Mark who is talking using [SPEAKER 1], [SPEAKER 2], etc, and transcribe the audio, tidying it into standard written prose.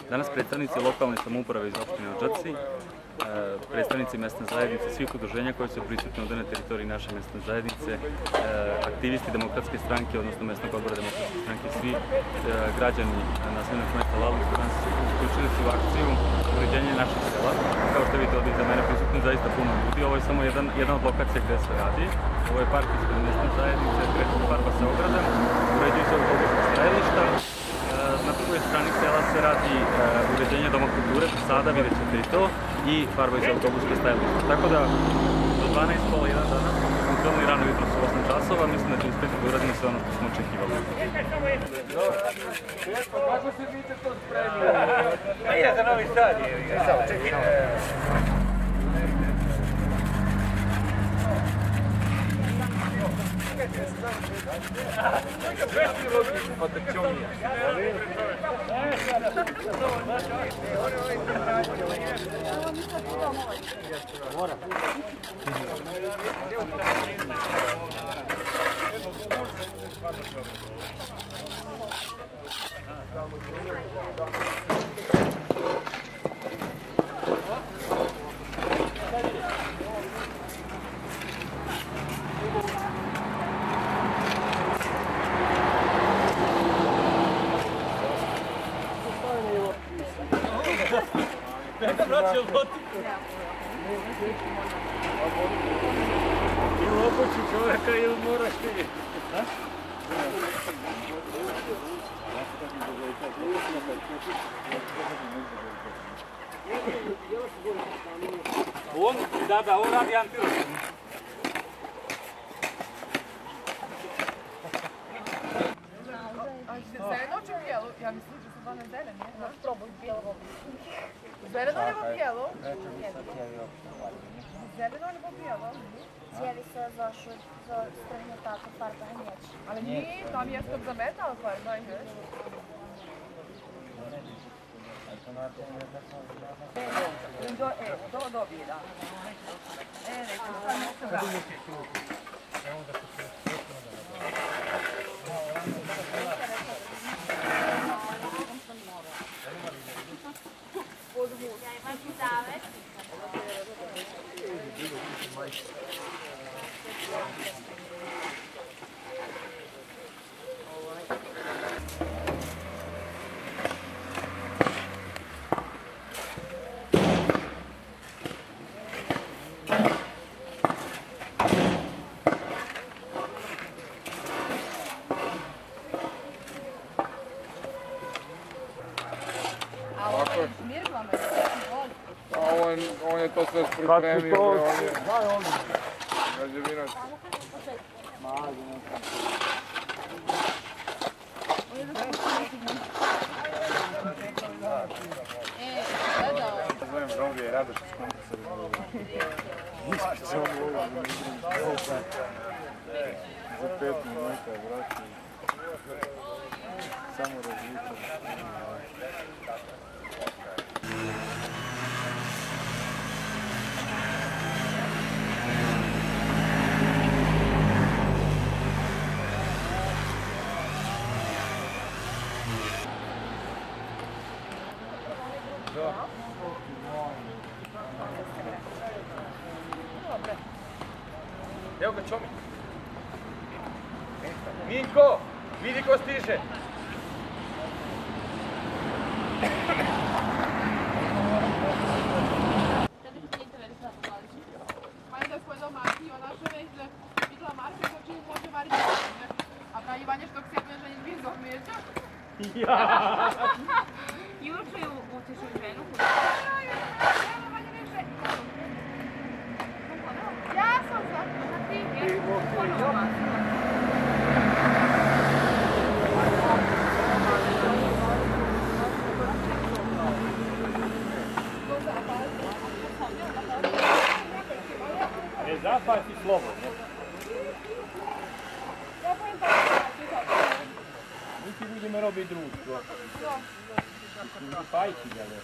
[SPEAKER 1] Danas predstavnici lokalne samouprave iz opštine Odžaci, predstavnici mesne zajednice, svih udruženja koji su prisutni ovdje na teritoriji naše mesne zajednice, aktivisti Demokratske stranke, odnosno mesnog odbora Demokratske stranke, svi građani naseljenog mesta Laluk danas su uključili se u akciju uređenja naših sela. Kao što vidite ovdje iza mene prisutni zaista puno ljudi. Ovo je samo jedna od lokacija gde se radi. Ovo je park ispred mesne zajednice, preko farba se ogradom, uređuju se autobuska stajališta. Na drugoj strani sela se radi uređenje doma kulture, sada vidjet ćete i to, i farbaju se autobuske stajališta. Tako da do 12, pola 1 danas, konkretno i rano jutro su 8 časova, mislim da će uspjeti da uradimo sve ono što smo očekivali.
[SPEAKER 2] Kako se vidite to spremio? Pa ide za Novi Sad, Neka vraća lotiku. Ili obući čovjeka ili moraš ti. Da, on radi antilopu.
[SPEAKER 3] Zeleno czy bijelo? Ja myślę, że chyba na zelenie. No spróbuj bielo. Zeleno albo bijelo? Zeleno albo bijelo?
[SPEAKER 4] Cijeli se za stranje tako farba neće.
[SPEAKER 3] Ale nie, tam jest to za metal farba, wiesz? To dobije, da. Neko, samo se
[SPEAKER 2] On je to sve pripremio. Građevinac. Zovem Romlije i Radoš s kompresorom. Ispričam ovo. Za 5 minuta, vrati. Samo različan. Evo ga Čomi. Minko, vidi ko stiže.
[SPEAKER 3] Pani gospodo Mati, ona što već videla Marka, ko čini može variti. A pravi Vanja što ksjetuje, že njih bizog međa.
[SPEAKER 5] Ja! Juče utišu ženu.
[SPEAKER 3] Ja sam za ti.
[SPEAKER 2] Zapad i slobodno. Niti budeme robiť društvo. Pajci, ale.